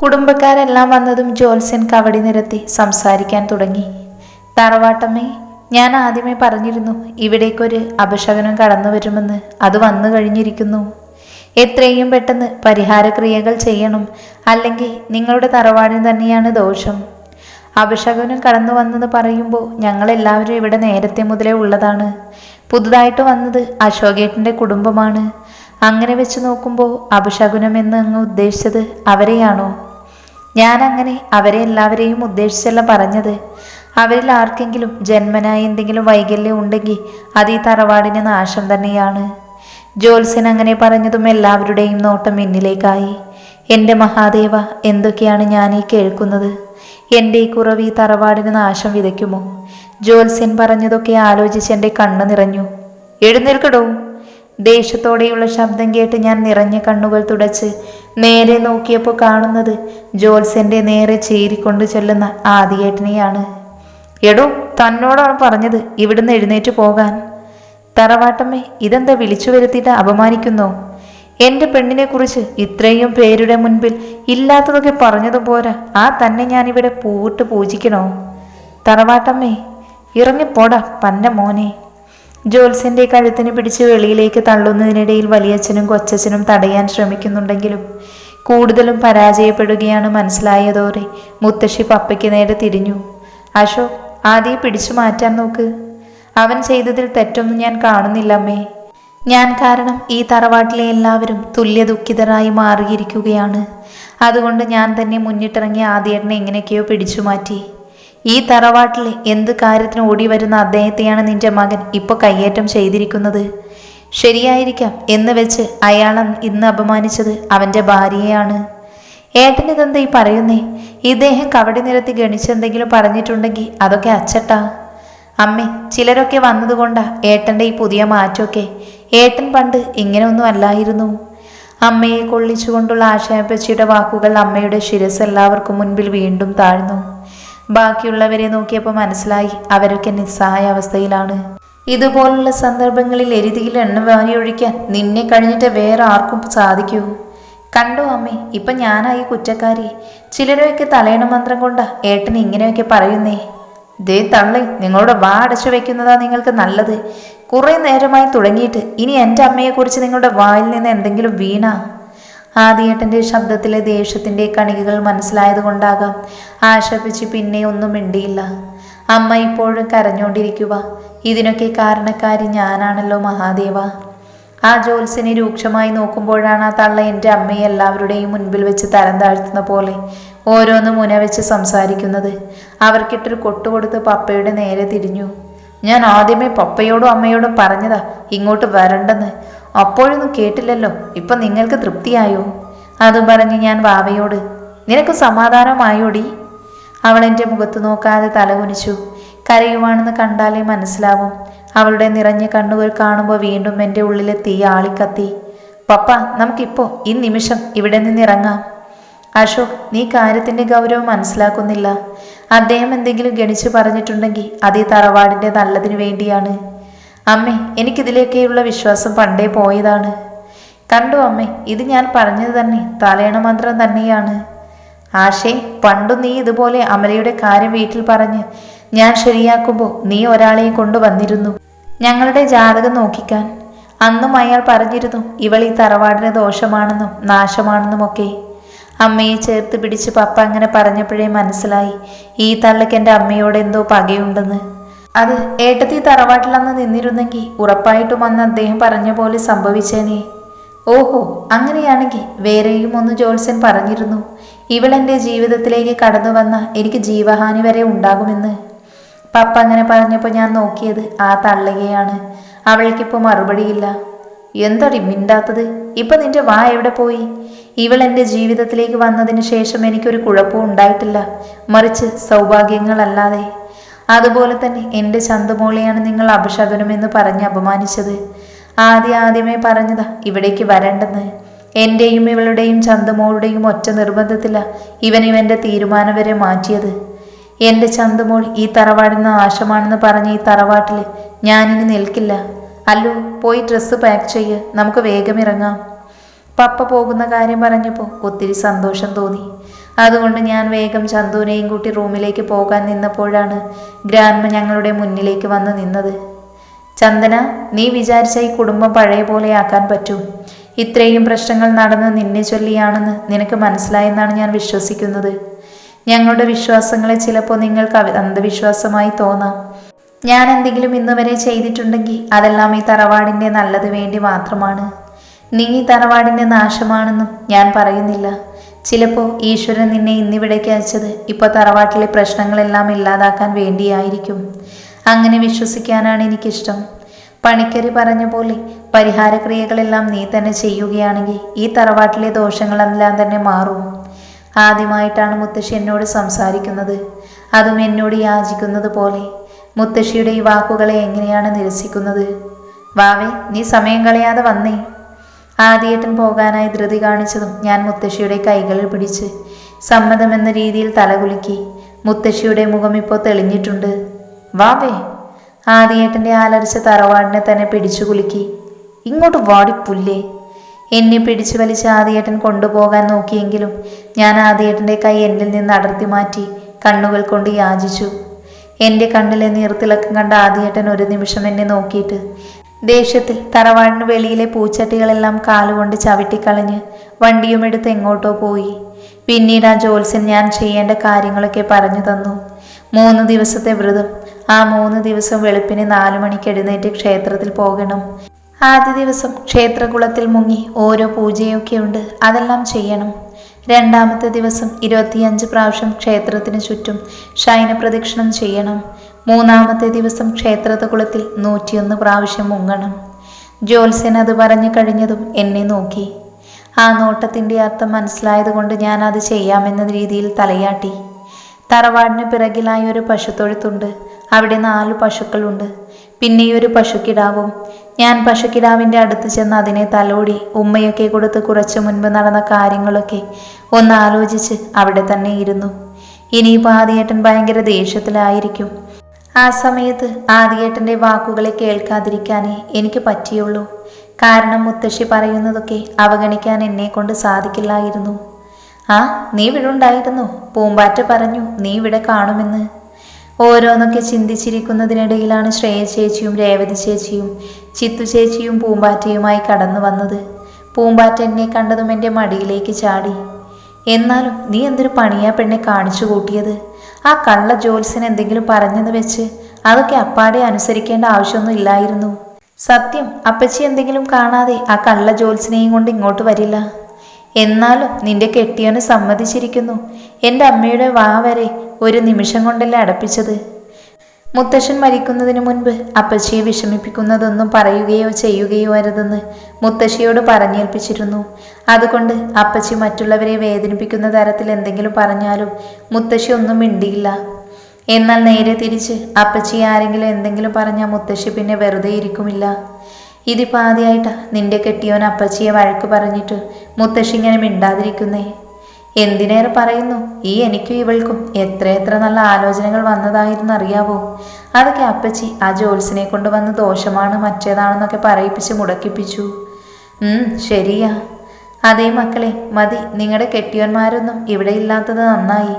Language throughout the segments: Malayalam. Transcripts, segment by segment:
കുടുംബക്കാരെല്ലാം വന്നതും ജോത്സ്യൻ കവടി നിരത്തി സംസാരിക്കാൻ തുടങ്ങി. തറവാട്ടമ്മേ, ഞാൻ ആദ്യമേ പറഞ്ഞിരുന്നു ഇവിടേക്കൊരു അപശകനം കടന്നു വരുമെന്ന്. അത് വന്നു കഴിഞ്ഞിരിക്കുന്നു. എത്രയും പെട്ടെന്ന് പരിഹാരക്രിയകൾ ചെയ്യണം, അല്ലെങ്കിൽ നിങ്ങളുടെ തറവാടിന് തന്നെയാണ് ദോഷം. അപശകനം കടന്നു വന്നെന്ന് പറയുമ്പോൾ ഞങ്ങളെല്ലാവരും ഇവിടെ നേരത്തെ മുതലേ ഉള്ളതാണ്. പുതുതായിട്ട് വന്നത് അശോകേട്ടൻ്റെ കുടുംബമാണ്. അങ്ങനെ വെച്ച് നോക്കുമ്പോൾ അപശകുനം എന്ന് അങ്ങ് ഉദ്ദേശിച്ചത് അവരെയാണോ? ഞാൻ അങ്ങനെ അവരെ എല്ലാവരെയും ഉദ്ദേശിച്ചല്ല പറഞ്ഞത്. അവരിൽ ആർക്കെങ്കിലും ജന്മനായി എന്തെങ്കിലും വൈകല്യം ഉണ്ടെങ്കിൽ അത് ഈ തറവാടിന് നാശം തന്നെയാണ്. ജോത്സ്യൻ അങ്ങനെ പറഞ്ഞതും എല്ലാവരുടെയും നോട്ടം എന്നിലേക്കായി. എൻ്റെ മഹാദേവ, എന്തൊക്കെയാണ് ഞാൻ ഈ കേൾക്കുന്നത്? എൻ്റെ ഈ കുറവ് ഈ തറവാടിന് നാശം വിതയ്ക്കുമോ? ജോത്സ്യൻ പറഞ്ഞതൊക്കെ ആലോചിച്ച് എൻ്റെ കണ്ണ് നിറഞ്ഞു. എഴുന്നേൽക്കടോ! ദേഷ്യത്തോടെയുള്ള ശബ്ദം കേട്ട് ഞാൻ നിറഞ്ഞ കണ്ണുകൾ തുടച്ച് നേരെ നോക്കിയപ്പോൾ കാണുന്നത് ജോത്സ്യൻ്റെ നേരെ ചീറിക്കൊണ്ട് ചെല്ലുന്ന ആദിയേട്ടനെയാണ്. എടോ, തന്നോടാണ് പറഞ്ഞത് ഇവിടുന്ന് എഴുന്നേറ്റ് പോകാൻ. തറവാട്ടമ്മേ, ഇതെന്താ വിളിച്ചു വരുത്തിയിട്ട് അപമാനിക്കുന്നോ? എൻ്റെ പെണ്ണിനെ കുറിച്ച് ഇത്രയും പേരുടെ മുൻപിൽ ഇല്ലാത്തതൊക്കെ പറഞ്ഞതും പോരാ, ആ തന്നെ ഞാനിവിടെ പൂവിട്ട് പൂജിക്കണോ? തറവാട്ടമ്മേ, ഇറങ്ങിപ്പോടാ പന്ന മോനെ. ജോത്സ്യൻ്റെ കഴുത്തിന് പിടിച്ച് വെളിയിലേക്ക് തള്ളുന്നതിനിടയിൽ വലിയച്ഛനും കൊച്ചച്ഛനും തടയാൻ ശ്രമിക്കുന്നുണ്ടെങ്കിലും കൂടുതലും പരാജയപ്പെടുകയാണ് മനസ്സിലായതോടെ മുത്തശ്ശി പപ്പയ്ക്ക് നേരെ തിരിഞ്ഞു. അശോക്, ആദ്യം പിടിച്ചു മാറ്റാൻ നോക്ക്. അവൻ ചെയ്തതിൽ തെറ്റൊന്നും ഞാൻ കാണുന്നില്ലമ്മേ. ഞാൻ കാരണം ഈ തറവാട്ടിലെ എല്ലാവരും തുല്യ ദുഃഖിതരായി മാറിയിരിക്കുകയാണ്. അതുകൊണ്ട് ഞാൻ തന്നെ മുന്നിട്ടിറങ്ങി ആദ്യേട്ടനെ എങ്ങനെയൊക്കെയോ പിടിച്ചു മാറ്റി. ഈ തറവാട്ടിലെ എന്ത് കാര്യത്തിന് ഓടി വരുന്ന അദ്ദേഹത്തെയാണ് നിന്റെ മകൻ ഇപ്പോൾ കയ്യേറ്റം ചെയ്തിരിക്കുന്നത്. ശരിയായിരിക്കാം എന്ന് വെച്ച് അയാൾ ഇന്ന് അപമാനിച്ചത് അവൻ്റെ ഭാര്യയെയാണ്. ഏട്ടൻ ഇതെന്താ ഈ പറയുന്നേ? ഇദ്ദേഹം കവടി നിരത്തി ഗണിച്ചെന്തെങ്കിലും പറഞ്ഞിട്ടുണ്ടെങ്കിൽ അതൊക്കെ അച്ചട്ടാ. അമ്മേ, ചിലരൊക്കെ വന്നതുകൊണ്ടാ ഏട്ടൻ്റെ ഈ പുതിയ മാറ്റമൊക്കെ. ഏട്ടൻ പണ്ട് ഇങ്ങനെയൊന്നും അല്ലായിരുന്നു. അമ്മയെ കൊള്ളിച്ചുകൊണ്ടുള്ള ആശയപ്പച്ചിയുടെ വാക്കുകൾ അമ്മയുടെ ശിരസ് എല്ലാവർക്കും മുൻപിൽ വീണ്ടും താഴ്ന്നു. ബാക്കിയുള്ളവരെ നോക്കിയപ്പോൾ മനസ്സിലായി അവരൊക്കെ നിസ്സഹായ അവസ്ഥയിലാണ്. ഇതുപോലുള്ള സന്ദർഭങ്ങളിൽ എരുതിയിൽ എണ്ണ വാരിയൊഴിക്കാൻ നിന്നെ കഴിഞ്ഞിട്ട് വേറെ ആർക്കും സാധിക്കൂ? കണ്ടോ അമ്മേ, ഇപ്പം ഞാനായി കുറ്റക്കാരി. ചിലരൊക്കെ തലയണ മന്ത്രം കൊണ്ടാ ഏട്ടൻ ഇങ്ങനെയൊക്കെ പറയുന്നേ. ദേ തള്ളേ, നിങ്ങളുടെ വാ അടച്ചു വെക്കുന്നതാ നിങ്ങൾക്ക് നല്ലത്. കുറേ നേരമായി തുടങ്ങിയിട്ട് ഇനി എൻ്റെ അമ്മയെക്കുറിച്ച് നിങ്ങളുടെ വായിൽ നിന്ന് എന്തെങ്കിലും വീണാ? ആദിയേട്ടൻ്റെ ശബ്ദത്തിലെ ദേഷ്യത്തിൻ്റെ കണികകൾ മനസ്സിലായത് കൊണ്ടാകാം ആശപ്പിച്ച് പിന്നെ ഒന്നും മിണ്ടിയില്ല. അമ്മ ഇപ്പോഴും കരഞ്ഞുകൊണ്ടിരിക്കുക. ഇതിനൊക്കെ കാരണക്കാരി ഞാനാണല്ലോ മഹാദേവ. ആ ജോത്സ്യനെ രൂക്ഷമായി നോക്കുമ്പോഴാണ് ആ തള്ള എൻ്റെ അമ്മയെ എല്ലാവരുടെയും മുൻപിൽ വെച്ച് തരം താഴ്ത്തുന്ന പോലെ ഓരോന്ന് മുന വെച്ച് സംസാരിക്കുന്നത്. അവർക്കിട്ടൊരു കൊട്ടുകൊടുത്ത് പപ്പയുടെ നേരെ തിരിഞ്ഞു. ഞാൻ ആദ്യമേ പപ്പയോടും അമ്മയോടും പറഞ്ഞതാ ഇങ്ങോട്ട് വരണ്ടെന്ന്. അപ്പോഴൊന്നും കേട്ടില്ലല്ലോ. ഇപ്പം നിങ്ങൾക്ക് തൃപ്തിയായോ? അതും പറഞ്ഞ് ഞാൻ വാവയോട്, നിനക്ക് സമാധാനമായോടി? അവൾ എൻ്റെ മുഖത്ത് നോക്കാതെ തലകുനിച്ചു. കരയുവാണെന്ന് കണ്ടാലേ മനസ്സിലാവും. അവളുടെ നിറഞ്ഞ കണ്ണുകൾ കാണുമ്പോൾ വീണ്ടും എൻ്റെ ഉള്ളിലെ തീ ആളിക്കത്തി. പപ്പ, നമുക്കിപ്പോൾ ഈ നിമിഷം ഇവിടെ നിന്നിറങ്ങാം. അശോക്, നീ കാര്യത്തിൻ്റെ ഗൗരവം മനസ്സിലാക്കുന്നില്ല. അദ്ദേഹം എന്തെങ്കിലും ഗണിച്ചു പറഞ്ഞിട്ടുണ്ടെങ്കിൽ അത് ഈ തറവാടിൻ്റെ നല്ലതിനു വേണ്ടിയാണ്. അമ്മേ, എനിക്കിതിലേക്കുള്ള വിശ്വാസം പണ്ടേ പോയതാണ്. കണ്ടു അമ്മേ, ഇത് ഞാൻ പറഞ്ഞത് തന്നെ തലയണ മന്ത്രം തന്നെയാണ്. ആശേ, പണ്ടു നീ ഇതുപോലെ അമലയുടെ കാര്യം വീട്ടിൽ പറഞ്ഞ് ഞാൻ ശരിയാക്കുമ്പോൾ നീ ഒരാളെ കൊണ്ടുവന്നിരുന്നു ഞങ്ങളുടെ ജാതകം നോക്കിക്കാൻ. അന്നും അയാൾ പറഞ്ഞിരുന്നു ഇവൾ ഈ തറവാടിന് ദോഷമാണെന്നും നാശമാണെന്നുമൊക്കെ. അമ്മയെ ചേർത്ത് പിടിച്ച് പപ്പ അങ്ങനെ പറഞ്ഞപ്പോഴേ മനസ്സിലായി ഈ തള്ളയ്ക്ക് എൻ്റെ അമ്മയോട് എന്തോ പകയുണ്ടെന്ന്. അത് ഏട്ടത്തി തറവാട്ടിലന്ന് നിന്നിരുന്നെങ്കിൽ ഉറപ്പായിട്ടും അന്ന് അദ്ദേഹം പറഞ്ഞ പോലെ സംഭവിച്ചേനേ. ഓഹോ, അങ്ങനെയാണെങ്കിൽ വേറെയും ഒന്ന് ജോത്സ്യൻ പറഞ്ഞിരുന്നു, ഇവളെൻ്റെ ജീവിതത്തിലേക്ക് കടന്നു വന്ന എനിക്ക് ജീവഹാനി വരെ ഉണ്ടാകുമെന്ന്. പപ്പ അങ്ങനെ പറഞ്ഞപ്പോൾ ഞാൻ നോക്കിയത് ആ തള്ളയെയാണ്. അവൾക്കിപ്പോൾ മറുപടിയില്ല. എന്തടി മിണ്ടാത്തത്? ഇപ്പം നിന്റെ വാ എവിടെ പോയി? ഇവൾ എൻ്റെ ജീവിതത്തിലേക്ക് വന്നതിന് ശേഷം എനിക്കൊരു കുഴപ്പവും ഉണ്ടായിട്ടില്ല, മറിച്ച് സൗഭാഗ്യങ്ങളല്ലാതെ. അതുപോലെ തന്നെ എൻ്റെ ചന്തമോളെയാണ് നിങ്ങൾ അപശകനമെന്ന് പറഞ്ഞ് അപമാനിച്ചത്. ആദ്യമേ പറഞ്ഞതാ ഇവിടേക്ക് വരണ്ടെന്ന്. എൻ്റെയും ഇവളുടെയും ചന്തമോളുടെയും ഒറ്റ നിർബന്ധത്തില ഇവൻ്റെ തീരുമാനം വരെ മാറ്റിയത്. എൻ്റെ ചന്തമോൾ ഈ തറവാടിന് നാശമാണെന്ന് പറഞ്ഞ് ഈ തറവാട്ടിൽ ഞാനിനി നിൽക്കില്ല. അല്ലോ, പോയി ഡ്രസ്സ് പാക്ക് ചെയ്യ്, നമുക്ക് വേഗം ഇറങ്ങാം. പപ്പ പോകുന്ന കാര്യം പറഞ്ഞപ്പോൾ ഒത്തിരി സന്തോഷം തോന്നി. അതുകൊണ്ട് ഞാൻ വേഗം ചന്തുവിനെയും കൂട്ടി റൂമിലേക്ക് പോകാൻ നിന്നപ്പോഴാണ് ഗ്രാൻഡ്മ ഞങ്ങളുടെ മുന്നിലേക്ക് വന്ന് നിന്നത്. ചന്ദന, നീ വിചാരിച്ച ഈ കുടുംബം പഴയ പോലെ ആക്കാൻ പറ്റൂ? ഇത്രയും പ്രശ്നങ്ങൾ നടന്ന് നിന്നെ ചൊല്ലിയാണെന്ന് നിനക്ക് മനസ്സിലായെന്നാണ് ഞാൻ വിശ്വസിക്കുന്നത്. ഞങ്ങളുടെ വിശ്വാസങ്ങളെ ചിലപ്പോൾ നിങ്ങൾക്ക് അന്ധവിശ്വാസമായി തോന്നാം. ഞാൻ എന്തെങ്കിലും ഇന്നുവരെ ചെയ്തിട്ടുണ്ടെങ്കിൽ അതെല്ലാം ഈ തറവാടിൻ്റെ നല്ലത് വേണ്ടി മാത്രമാണ്. നീ ഈ തറവാടിൻ്റെ നാശമാണെന്നും ഞാൻ പറയുന്നില്ല. ചിലപ്പോൾ ഈശ്വരൻ നിന്നെ ഇന്നിവിടേക്ക് അയച്ചത് ഇപ്പോൾ തറവാട്ടിലെ പ്രശ്നങ്ങളെല്ലാം ഇല്ലാതാക്കാൻ വേണ്ടിയായിരിക്കും. അങ്ങനെ വിശ്വസിക്കാനാണ് എനിക്കിഷ്ടം. പണിക്കരി പറഞ്ഞ പോലെ പരിഹാരക്രിയകളെല്ലാം നീ തന്നെ ചെയ്യുകയാണെങ്കിൽ ഈ തറവാട്ടിലെ ദോഷങ്ങളെല്ലാം തന്നെ മാറും. ആദ്യമായിട്ടാണ് മുത്തശ്ശി എന്നോട് സംസാരിക്കുന്നത്, അതും എന്നോട് യാചിക്കുന്നത് പോലെ. മുത്തശ്ശിയുടെ ഈ വാക്കുകളെ എങ്ങനെയാണ് നിരസിക്കുന്നത്? വാവേ, നീ സമയം കളയാതെ വന്നേ. ആദ്യേട്ടൻ പോകാനായി ധൃതി കാണിച്ചതും ഞാൻ മുത്തശ്ശിയുടെ കൈകളിൽ പിടിച്ച് സമ്മതമെന്ന രീതിയിൽ തലകുലുക്കി. മുത്തശ്ശിയുടെ മുഖം ഇപ്പോൾ തെളിഞ്ഞിട്ടുണ്ട്. വാവേ. ആദ്യേട്ടൻ്റെ ആലരിച്ച തറവാടിനെ തന്നെ പിടിച്ചു കുലുക്കി. ഇങ്ങോട്ട് വാടിപ്പുല്ലേ. എന്നെ പിടിച്ചു വലിച്ച് ആദ്യേട്ടൻ കൊണ്ടുപോകാൻ നോക്കിയെങ്കിലും ഞാൻ ആദ്യേട്ടൻ്റെ കൈ എന്നിൽ നിന്ന് അടർത്തി മാറ്റി കണ്ണുകൾ കൊണ്ട് യാചിച്ചു. എൻ്റെ കണ്ണിലെ നീർത്തിളക്കം കണ്ട ആദ്യേട്ടൻ ഒരു നിമിഷം എന്നെ നോക്കിയിട്ട് ദേഷ്യത്തിൽ തറവാടിന് വെളിയിലെ പൂച്ചട്ടികളെല്ലാം കാലുകൊണ്ട് ചവിട്ടിക്കളഞ്ഞ് വണ്ടിയുമെടുത്ത് എങ്ങോട്ടോ പോയി. പിന്നീട് ആ ജോത്സ്യൻ ഞാൻ ചെയ്യേണ്ട കാര്യങ്ങളൊക്കെ പറഞ്ഞു തന്നു. 3 ദിവസത്തെ വ്രതം. ആ 3 ദിവസം വെളുപ്പിന് 4 മണിക്ക് എഴുന്നേറ്റ് ക്ഷേത്രത്തിൽ പോകണം. ആദ്യ ദിവസം ക്ഷേത്രകുളത്തിൽ മുങ്ങി ഓരോ പൂജയൊക്കെയുണ്ട്, അതെല്ലാം ചെയ്യണം. രണ്ടാമത്തെ ദിവസം 25 പ്രാവശ്യം ക്ഷേത്രത്തിന് ചുറ്റും ശയനപ്രദക്ഷിണം ചെയ്യണം. 3-ാമത്തെ ദിവസം ക്ഷേത്രകുളത്തിൽ 101 പ്രാവശ്യം മുങ്ങണം. ജ്യോത്സ്യൻ അത് പറഞ്ഞു കഴിഞ്ഞതും എന്നെ നോക്കി. ആ നോട്ടത്തിൻ്റെ അർത്ഥം മനസ്സിലായതുകൊണ്ട് ഞാൻ അത് ചെയ്യാമെന്ന രീതിയിൽ തലയാട്ടി. തറവാടിന് പിറകിലായി ഒരു പശുത്തൊഴുത്തുണ്ട്. അവിടെ 4 പശുക്കളുണ്ട്. പിന്നെ ഒരു പശുക്കിടാവും. ഞാൻ പശുക്കിടാവിൻ്റെ അടുത്ത് ചെന്ന് അതിനെ തലോടി ഉമ്മയൊക്കെ കൊടുത്ത് കുറച്ച് മുൻപ് നടന്ന കാര്യങ്ങളൊക്കെ ഒന്ന് ആലോചിച്ച് അവിടെ തന്നെ ഇരുന്നു. ഇനിയിപ്പോൾ ആദിയേട്ടൻ ഭയങ്കര ദേഷ്യത്തിലായിരിക്കും. ആ സമയത്ത് ആദിയേട്ടൻ്റെ വാക്കുകളെ കേൾക്കാതിരിക്കാനേ എനിക്ക് പറ്റിയുള്ളൂ. കാരണം മുത്തശ്ശി പറയുന്നതൊക്കെ അവഗണിക്കാൻ എന്നെ കൊണ്ട് സാധിക്കില്ലായിരുന്നു. ആ, നീ ഇവിടെ ഉണ്ടായിരുന്നു. പൂമ്പാറ്റ പറഞ്ഞു നീ ഇവിടെ കാണുമെന്ന്. ഓരോന്നൊക്കെ ചിന്തിച്ചിരിക്കുന്നതിനിടയിലാണ് ശ്രേയ ചേച്ചിയും രേവതി ചേച്ചിയും ചിത്തു ചേച്ചിയും പൂമ്പാറ്റയുമായി കടന്നു വന്നത്. പൂമ്പാറ്റ എന്നെ കണ്ടതും എൻ്റെ മടിയിലേക്ക് ചാടി. എന്നാലും നീ എന്തൊരു പണിയാ പെണ്ണെ കാണിച്ചു കൂട്ടിയത്? ആ കള്ള ജ്യോത്സ്യൻ എന്തെങ്കിലും പറഞ്ഞെന്ന് വെച്ച് അതൊക്കെ അപ്പാടെ അനുസരിക്കേണ്ട ആവശ്യമൊന്നും ഇല്ലായിരുന്നു. സത്യം, അപ്പച്ചി എന്തെങ്കിലും കാണാതെ ആ കള്ള ജ്യോത്സ്യനെയും കൊണ്ട് ഇങ്ങോട്ട് വരില്ല. എന്നാലും നിന്റെ കെട്ടിയവന് സമ്മതിച്ചിരിക്കുന്നു. എൻ്റെ അമ്മയുടെ വാ വരെ ഒരു നിമിഷം കൊണ്ടല്ലേ അടപ്പിച്ചത്. മുത്തശ്ശൻ മരിക്കുന്നതിന് മുൻപ് അപ്പച്ചിയെ വിഷമിപ്പിക്കുന്നതൊന്നും പറയുകയോ ചെയ്യുകയോ അരുതെന്ന് മുത്തശ്ശിയോട് പറഞ്ഞേൽപ്പിച്ചിരുന്നു. അതുകൊണ്ട് അപ്പച്ചി മറ്റുള്ളവരെ വേദനിപ്പിക്കുന്ന തരത്തിൽ എന്തെങ്കിലും പറഞ്ഞാലും മുത്തശ്ശി ഒന്നും മിണ്ടിയില്ല. എന്നാൽ നേരെ തിരിച്ച് അപ്പച്ചി ആരെങ്കിലും എന്തെങ്കിലും പറഞ്ഞാൽ മുത്തശ്ശി പിന്നെ വെറുതെ ഇരിക്കുമില്ല. ഇതിപ്പോൾ ആദ്യമായിട്ടാ നിന്റെ കെട്ടിയവൻ അപ്പച്ചിയെ വഴക്ക് പറഞ്ഞിട്ട് മുത്തശ്ശി ഇങ്ങനെ മിണ്ടാതിരിക്കുന്നേ. എന്തിനേറെ പറയുന്നു, എനിക്കും ഇവൾക്കും എത്രയെത്ര നല്ല ആലോചനകൾ വന്നതായിരുന്നു അറിയാവോ. അതൊക്കെ അപ്പച്ചി ആ ജോത്സ്യനെ കൊണ്ട് വന്ന് ദോഷമാണ് മറ്റേതാണെന്നൊക്കെ പറയിപ്പിച്ച് മുടക്കിപ്പിച്ചു. ശരിയാ. അതേ മക്കളെ, മതി. നിങ്ങളുടെ കെട്ടിയവന്മാരൊന്നും ഇവിടെ ഇല്ലാത്തത് നന്നായി.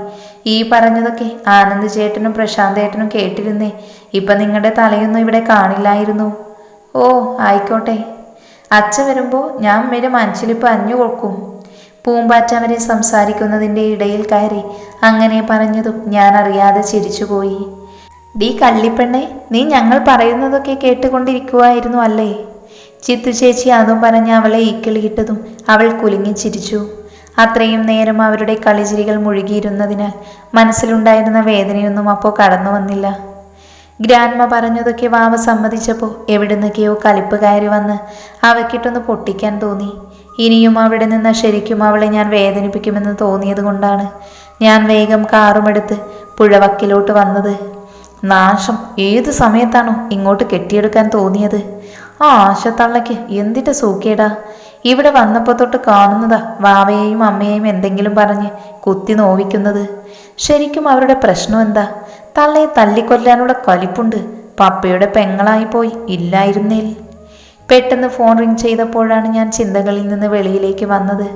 ഈ പറഞ്ഞതൊക്കെ ആനന്ദ് ചേട്ടനും പ്രശാന്ത് ഏട്ടനും കേട്ടിരുന്നേ. ഇപ്പം നിങ്ങളുടെ തലയൊന്നും ഇവിടെ കാണില്ലായിരുന്നു. ഓ, ആയിക്കോട്ടെ. അച്ഛ വരുമ്പോൾ ഞാൻ അമ്മയുടെ മനസ്സിലിപ്പോൾ അഞ്ഞു കൊടുക്കും. പൂമ്പാറ്റ അവരെ സംസാരിക്കുന്നതിൻ്റെ ഇടയിൽ കയറി അങ്ങനെ പറഞ്ഞതും ഞാൻ അറിയാതെ ചിരിച്ചുപോയി. ഡീ കള്ളിപ്പെണ്ണെ, നീ ഞങ്ങൾ പറയുന്നതൊക്കെ കേട്ടുകൊണ്ടിരിക്കുവായിരുന്നു അല്ലേ? ചിത്തു ചേച്ചി അതും പറഞ്ഞ് അവളെ ഈക്കിളിയിട്ടതും അവൾ കുലുങ്ങി ചിരിച്ചു. അത്രയും നേരം അവരുടെ കളിചിരികൾ മുഴുകിയിരുന്നതിനാൽ മനസ്സിലുണ്ടായിരുന്ന വേദനയൊന്നും അപ്പോൾ കടന്നു വന്നില്ല. ഗ്രാൻഡ്മ പറഞ്ഞതൊക്കെ വാവ സമ്മതിച്ചപ്പോൾ എവിടുന്നൊക്കെയോ കലിപ്പ് കയറി വന്ന് അവക്കിട്ടൊന്ന് പൊട്ടിക്കാൻ തോന്നി. ഇനിയും അവിടെ നിന്ന് ശരിക്കും അവളെ ഞാൻ വേദനിപ്പിക്കുമെന്ന് തോന്നിയത് കൊണ്ടാണ് ഞാൻ വേഗം കാറുമെടുത്ത് പുഴവക്കിലോട്ട് വന്നത്. നാശം, ഏതു സമയത്താണോ ഇങ്ങോട്ട് കെട്ടിയെടുക്കാൻ തോന്നിയത്? ആ ആശത്തള്ളയ്ക്ക് എന്തിൻ്റെ സൂക്കേടാ. ഇവിടെ വന്നപ്പോൾ തൊട്ട് കാണുന്നതാ വാവയെയും അമ്മയെയും എന്തെങ്കിലും പറഞ്ഞ് കുത്തി നോവിക്കുന്നത്. ശരിക്കും അവരുടെ പ്രശ്നം എന്താ? തള്ളയെ തല്ലിക്കൊല്ലാനുള്ള കലിപ്പുണ്ട്. പപ്പയുടെ പെങ്ങളായി പോയി ഇല്ലായിരുന്നേൽ. പെട്ടെന്ന് ഫോൺ റിങ് ചെയ്തപ്പോഴാണ് ഞാൻ ചിന്തകളിൽ നിന്ന് വെളിയിലേക്ക് വന്നത്.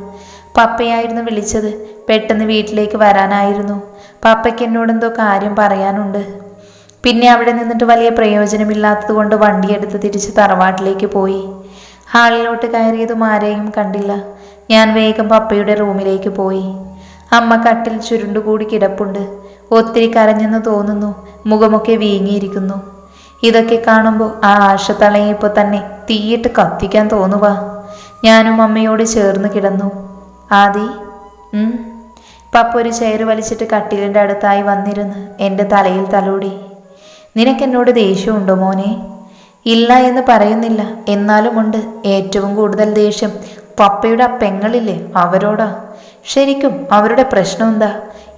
പപ്പയായിരുന്നു വിളിച്ചത്. പെട്ടെന്ന് വീട്ടിലേക്ക് വരാനായിരുന്നു. പപ്പയ്ക്ക് എന്നോടെന്തോ കാര്യം പറയാനുണ്ട്. പിന്നെ അവിടെ നിന്നിട്ട് വലിയ പ്രയോജനമില്ലാത്തത് കൊണ്ട് വണ്ടിയെടുത്ത് തിരിച്ച് തറവാട്ടിലേക്ക് പോയി. ഹാളിലോട്ട് കയറിയതും ആരെയും കണ്ടില്ല. ഞാൻ വേഗം പപ്പയുടെ റൂമിലേക്ക് പോയി. അമ്മ കട്ടിൽ ചുരുണ്ടുകൂടി കിടപ്പുണ്ട്. ഒത്തിരി കരഞ്ഞെന്ന് തോന്നുന്നു. മുഖമൊക്കെ വീങ്ങിയിരിക്കുന്നു. ഇതൊക്കെ കാണുമ്പോൾ ആ ആശത്തളയപ്പോൾ തന്നെ തീയിട്ട് കത്തിക്കാൻ തോന്നുക. ഞാനും അമ്മയോട് ചേർന്ന് കിടന്നു. ആദി, പപ്പ ഒരു ചെയർ വലിച്ചിട്ട് കട്ടിലിൻ്റെ അടുത്തായി വന്നിരുന്ന് എൻ്റെ തലയിൽ തലോടി. നിനക്കെന്നോട് ദേഷ്യമുണ്ടോ മോനെ? ഇല്ല എന്ന് പറയുന്നില്ല, എന്നാലും ഉണ്ട്. ഏറ്റവും കൂടുതൽ ദേഷ്യം പപ്പയുടെ ആ പെങ്ങളില്ലേ, അവരോടാ. ശരിക്കും അവരുടെ പ്രശ്നം എന്താ?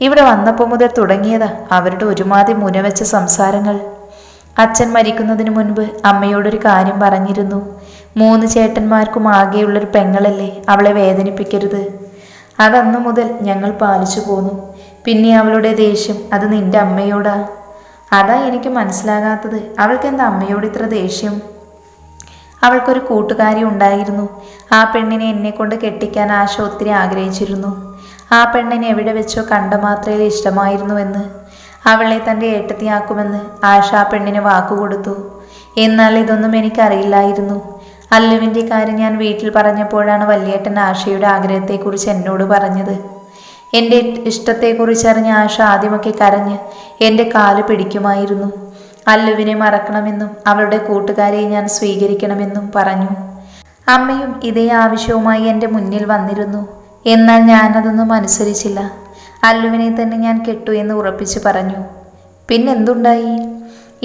ഇവിടെ വന്നപ്പോൾ മുതൽ തുടങ്ങിയതാ അവരുടെ ഒരുമാതിരി മുനവെച്ച സംസാരങ്ങൾ. അച്ഛൻ മരിക്കുന്നതിന് മുൻപ് അമ്മയോടൊരു കാര്യം പറഞ്ഞിരുന്നു. 3 ചേട്ടന്മാർക്കും ആകെയുള്ളൊരു പെങ്ങളല്ലേ, അവളെ വേദനിപ്പിക്കരുത്. അതന്നു മുതൽ ഞങ്ങൾ പാലിച്ചു പോന്നു. പിന്നെ അവളുടെ ദേഷ്യം അത് നിന്റെ അമ്മയോടാ. അതാ എനിക്ക് മനസ്സിലാകാത്തത്. അവൾക്കെന്താ അമ്മയോട് ഇത്ര ദേഷ്യം? അവൾക്കൊരു കൂട്ടുകാരി ഉണ്ടായിരുന്നു. ആ പെണ്ണിനെ എന്നെക്കൊണ്ട് കെട്ടിക്കാൻ ആശ ഒത്തിരി ആഗ്രഹിച്ചിരുന്നു. ആ പെണ്ണിനെ എവിടെ വെച്ചോ കണ്ട മാത്രയിൽ ഇഷ്ടമായിരുന്നുവെന്ന്. അവളെ തൻ്റെ ഏട്ടത്തിയാക്കുമെന്ന് ആശ ആ പെണ്ണിന് വാക്കുകൊടുത്തു. എന്നാൽ ഇതൊന്നും എനിക്കറിയില്ലായിരുന്നു. അല്ലുവിൻ്റെ കാര്യം ഞാൻ വീട്ടിൽ പറഞ്ഞപ്പോഴാണ് വല്യേട്ടൻ ആശയുടെ ആഗ്രഹത്തെക്കുറിച്ച് എന്നോട് പറഞ്ഞത്. എൻ്റെ ഇഷ്ടത്തെക്കുറിച്ചറിഞ്ഞ ആശ ആദ്യമൊക്കെ കരഞ്ഞ് എൻ്റെ കാല് പിടിക്കുമായിരുന്നു. അല്ലുവിനെ മറക്കണമെന്നും അവളുടെ കൂട്ടുകാരെ ഞാൻ സ്വീകരിക്കണമെന്നും പറഞ്ഞു. അമ്മയും ഇതേ ആവശ്യവുമായി എൻ്റെ മുന്നിൽ വന്നിരുന്നു. എന്നാൽ ഞാനതൊന്നും അനുസരിച്ചില്ല. അല്ലുവിനെ തന്നെ ഞാൻ കെട്ടു എന്ന് ഉറപ്പിച്ചു പറഞ്ഞു. പിന്നെന്തുണ്ടായി?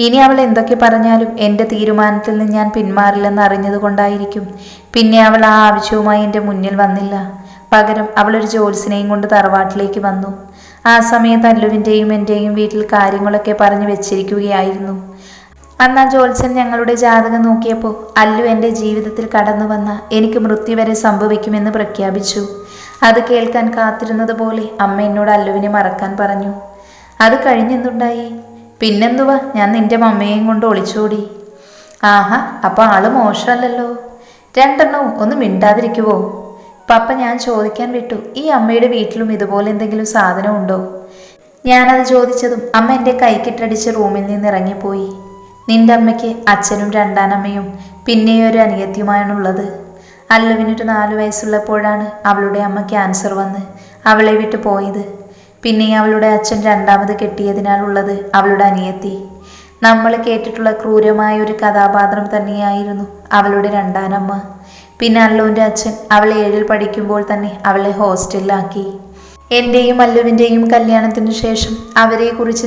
ഇനി അവൾ എന്തൊക്കെ പറഞ്ഞാലും എൻ്റെ തീരുമാനത്തിൽ നിന്ന് ഞാൻ പിന്മാറില്ലെന്ന് അറിഞ്ഞതുകൊണ്ടായിരിക്കും പിന്നെ അവൾ ആ ആവശ്യവുമായി എൻ്റെ മുന്നിൽ വന്നില്ല. പകരം അവളൊരു ജോത്സ്യനെയും കൊണ്ട് തറവാട്ടിലേക്ക് വന്നു. ആ സമയത്ത് അല്ലുവിൻ്റെയും എൻ്റെയും വീട്ടിൽ കാര്യങ്ങളൊക്കെ പറഞ്ഞു വെച്ചിരിക്കുകയായിരുന്നു. അന്ന് ആ ജോത്സ്യൻ ഞങ്ങളുടെ ജാതകം നോക്കിയപ്പോൾ അല്ലു എൻ്റെ ജീവിതത്തിൽ കടന്നു വന്ന എനിക്ക് മൃത്യു വരെ സംഭവിക്കുമെന്ന് പ്രഖ്യാപിച്ചു. അത് കേൾക്കാൻ കാത്തിരുന്നത് പോലെ അമ്മ എന്നോട് അല്ലുവിനെ മറക്കാൻ പറഞ്ഞു. അത് കഴിഞ്ഞെന്തുണ്ടായി? പിന്നെന്തുവാ, ഞാൻ നിന്റെ മമ്മയെയും കൊണ്ട് ഒളിച്ചോടി. ആഹാ, അപ്പോൾ ആള് മോശമല്ലല്ലോ. 2 എണ്ണവും ഒന്ന് മിണ്ടാതിരിക്കുവോ? പപ്പ ഞാൻ ചോദിക്കാൻ വിട്ടു, ഈ അമ്മയുടെ വീട്ടിലും ഇതുപോലെ എന്തെങ്കിലും സാധനം ഉണ്ടോ? ഞാനത് ചോദിച്ചതും അമ്മ എൻ്റെ കൈക്കിട്ടടിച്ച് റൂമിൽ നിന്ന് ഇറങ്ങിപ്പോയി. നിന്റെ അമ്മയ്ക്ക് അച്ഛനും 2 പിന്നെ ഒരു അനിയത്തിയുമാണുള്ളത്. അല്ലുവിനൊരു 4 വയസ്സുള്ളപ്പോഴാണ് അവളുടെ അമ്മ ക്യാൻസർ വന്ന് അവളെ വിട്ടു പോയത്. പിന്നെ അവളുടെ അച്ഛൻ 2ാമത് കെട്ടിയതിനാലുള്ളത് അവളുടെ അനിയത്തി. നമ്മൾ കേട്ടിട്ടുള്ള ക്രൂരമായ ഒരു കഥാപാത്രം തന്നെയായിരുന്നു അവളുടെ 2ാനമ്മ. പിന്നെ അല്ലുവിൻ്റെ അച്ഛൻ അവളെ 7ൽ പഠിക്കുമ്പോൾ തന്നെ അവളെ ഹോസ്റ്റലിലാക്കി. എൻ്റെയും അല്ലുവിൻ്റെയും കല്യാണത്തിനു ശേഷം അവരെക്കുറിച്ച്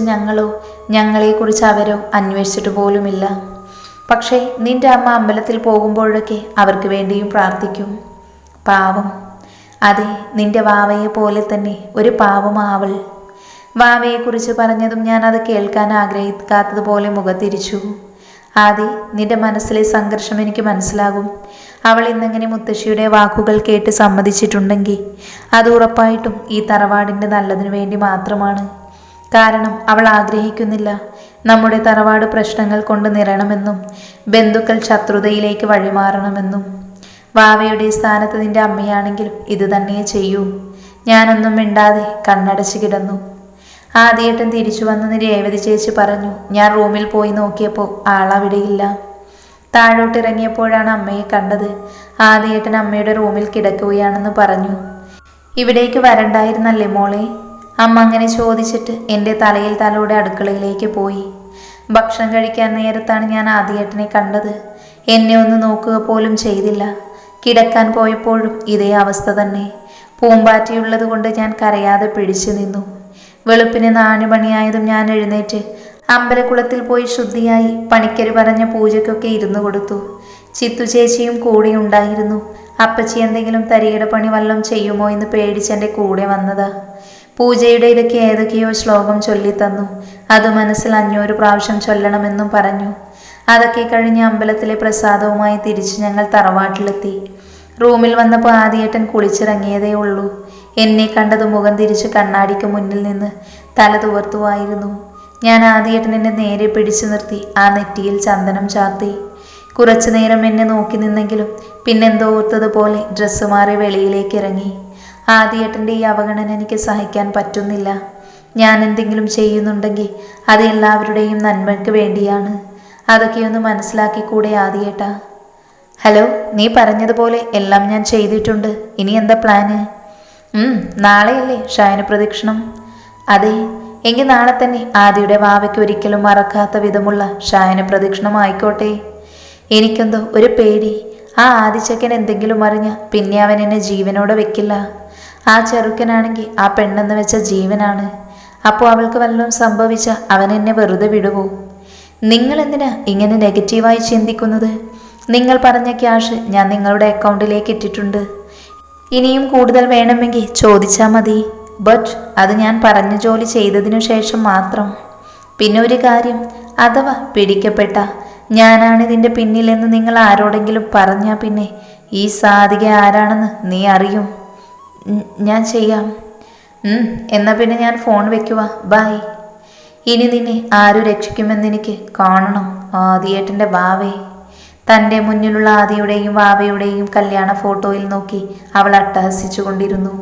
ഞങ്ങളെക്കുറിച്ച് അവരോ അന്വേഷിച്ചിട്ട് പോലുമില്ല. പക്ഷേ നിന്റെ അമ്മ അമ്പലത്തിൽ പോകുമ്പോഴൊക്കെ അവർക്ക് വേണ്ടിയും പ്രാർത്ഥിക്കും. പാവം. അതെ, നിന്റെ വാവയെ പോലെ തന്നെ ഒരു പാവമാവൾ. വാവയെക്കുറിച്ച് പറഞ്ഞതും ഞാൻ അത് കേൾക്കാൻ ആഗ്രഹിക്കാത്തതുപോലെ മുഖത്തിരിച്ചു. ആദി, നിന്റെ മനസ്സിലെ സംഘർഷം എനിക്ക് മനസ്സിലാകും. അവൾ ഇന്നെങ്ങനെ മുത്തശ്ശിയുടെ വാക്കുകൾ കേട്ട് സമ്മതിച്ചിട്ടുണ്ടെങ്കിൽ അത് ഉറപ്പായിട്ടും ഈ തറവാടിൻ്റെ നല്ലതിനു വേണ്ടി മാത്രമാണ്. കാരണം അവൾ ആഗ്രഹിക്കുന്നില്ല നമ്മുടെ തറവാട് പ്രശ്നങ്ങൾ കൊണ്ട് നിറയണമെന്നും ബന്ധുക്കൾ ശത്രുതയിലേക്ക് വഴിമാറണമെന്നും. വാവയുടെ സ്ഥാനത്ത് നിന്റെ അമ്മയാണെങ്കിലും ഇത് തന്നെ ചെയ്യൂ. ഞാനൊന്നും മിണ്ടാതെ കണ്ണടച്ച് കിടന്നു. ആദ്യേട്ടൻ തിരിച്ചു വന്നെന്ന് രേവതി ചേച്ചി പറഞ്ഞു. ഞാൻ റൂമിൽ പോയി നോക്കിയപ്പോൾ ആളവിടെയില്ല. താഴോട്ടിറങ്ങിയപ്പോഴാണ് അമ്മയെ കണ്ടത്. ആദ്യേട്ടൻ അമ്മയുടെ റൂമിൽ കിടക്കുകയാണെന്ന് പറഞ്ഞു. ഇവിടേക്ക് വരണ്ടായിരുന്നല്ലേ മോളെ? അമ്മ അങ്ങനെ ചോദിച്ചിട്ട് എൻ്റെ തലയിൽ തലോടെ അടുക്കളയിലേക്ക് പോയി. ഭക്ഷണം കഴിക്കാൻ നേരത്താണ് ഞാൻ ആദ്യേട്ടനെ കണ്ടത്. എന്നെ ഒന്ന് നോക്കുക പോലും ചെയ്തില്ല. കിടക്കാൻ പോയപ്പോഴും ഇതേ അവസ്ഥ തന്നെ. പൂമ്പാറ്റയുള്ളത് കൊണ്ട് ഞാൻ കരയാതെ പിടിച്ചു നിന്നു. വെളുപ്പിന് 4 മണിയായതും ഞാൻ എഴുന്നേറ്റ് അമ്പലക്കുളത്തിൽ പോയി ശുദ്ധിയായി പണിക്കര് പറഞ്ഞ പൂജയ്ക്കൊക്കെ ഇരുന്നു കൊടുത്തു. ചിത്തു ചേച്ചിയും കൂടെ ഉണ്ടായിരുന്നു. അപ്പച്ചി എന്തെങ്കിലും തരികിട പണി വല്ലതും ചെയ്യുമോ എന്ന് പേടിച്ചെൻ്റെ കൂടെ വന്നതാ. പൂജയുടെ ഇടയ്ക്ക് ഏതൊക്കെയോ ശ്ലോകം ചൊല്ലിത്തന്നു. അത് മനസ്സിൽ 500 പ്രാവശ്യം ചൊല്ലണമെന്നും പറഞ്ഞു. അതൊക്കെ കഴിഞ്ഞ് അമ്പലത്തിലെ പ്രസാദവുമായി തിരിച്ച് ഞങ്ങൾ തറവാട്ടിലെത്തി. റൂമിൽ വന്നപ്പോൾ ആദ്യേട്ടൻ കുളിച്ചിറങ്ങിയതേ ഉള്ളൂ. എന്നെ കണ്ടത് മുഖം തിരിച്ച് കണ്ണാടിക്ക് മുന്നിൽ നിന്ന് തല തുവർത്തുവായിരുന്നു. ഞാൻ ആദ്യേട്ടൻ എന്നെ നേരെ പിടിച്ചു നിർത്തി ആ നെറ്റിയിൽ ചന്ദനം ചാർത്തി. കുറച്ചു നേരം എന്നെ നോക്കി നിന്നെങ്കിലും പിന്നെന്തോ ഓർത്തതുപോലെ ഡ്രസ്സ് മാറി വെളിയിലേക്ക് ഇറങ്ങി. ആദിയേട്ടൻ്റെ ഈ അവഗണന എനിക്ക് സഹിക്കാൻ പറ്റുന്നില്ല. ഞാൻ എന്തെങ്കിലും ചെയ്യുന്നുണ്ടെങ്കിൽ അത് എല്ലാവരുടെയും നന്മയ്ക്ക് വേണ്ടിയാണ്. അതൊക്കെ ഒന്ന് മനസ്സിലാക്കിക്കൂടെ ആദിയേട്ടാ? ഹലോ, നീ പറഞ്ഞതുപോലെ എല്ലാം ഞാൻ ചെയ്തിട്ടുണ്ട്. ഇനി എന്താ പ്ലാന്? നാളെയല്ലേ ഷായന പ്രദക്ഷിണം? അതെ, എങ്കിൽ നാളെ തന്നെ ആദിയുടെ വാവയ്ക്ക് ഒരിക്കലും മറക്കാത്ത വിധമുള്ള ഷായന പ്രദക്ഷിണം ആയിക്കോട്ടെ. എനിക്കെന്തോ ഒരു പേടി. ആ ആദിച്ചക്കൻ എന്തെങ്കിലും അറിഞ്ഞ പിന്നെ അവൻ എന്നെ ജീവനോടെ വെക്കില്ല. ആ ചെറുക്കനാണെങ്കിൽ ആ പെണ്ണെന്ന് വെച്ച ജീവനാണ്. അപ്പോൾ അവൾക്ക് വല്ലതും സംഭവിച്ച അവൻ എന്നെ വെറുതെ വിടുവോ? നിങ്ങൾ എന്തിനാ ഇങ്ങനെ നെഗറ്റീവായി ചിന്തിക്കുന്നത്? നിങ്ങൾ പറഞ്ഞ ക്യാഷ് ഞാൻ നിങ്ങളുടെ അക്കൗണ്ടിലേക്ക് ഇട്ടിട്ടുണ്ട്. ഇനിയും കൂടുതൽ വേണമെങ്കിൽ ചോദിച്ചാൽ മതി. ബട്ട് അത് ഞാൻ പറഞ്ഞ ജോലി ചെയ്തതിനു ശേഷം മാത്രം. പിന്നെ ഒരു കാര്യം, അഥവാ പിടിക്കപ്പെട്ട ഞാനാണ് ഇതിൻ്റെ പിന്നിലെന്ന് നിങ്ങൾ ആരോടെങ്കിലും പറഞ്ഞാൽ പിന്നെ ഈ സാധിക ആരാണെന്ന് നീ അറിയും. ഞാൻ ചെയ്യാം. എന്നാൽ പിന്നെ ഞാൻ ഫോൺ വെക്കുക. ബൈ. ഇനി നിന്നെ ആരു രക്ഷിക്കുമെന്നെനിക്ക് കാണണം. ആദിയേട്ടൻ്റെ വാവേ. തൻ്റെ മുന്നിലുള്ള ആദിയുടെയും വാവയുടെയും കല്യാണ ഫോട്ടോയിൽ നോക്കി അവൾ അട്ടഹസിച്ചു കൊണ്ടിരുന്നു.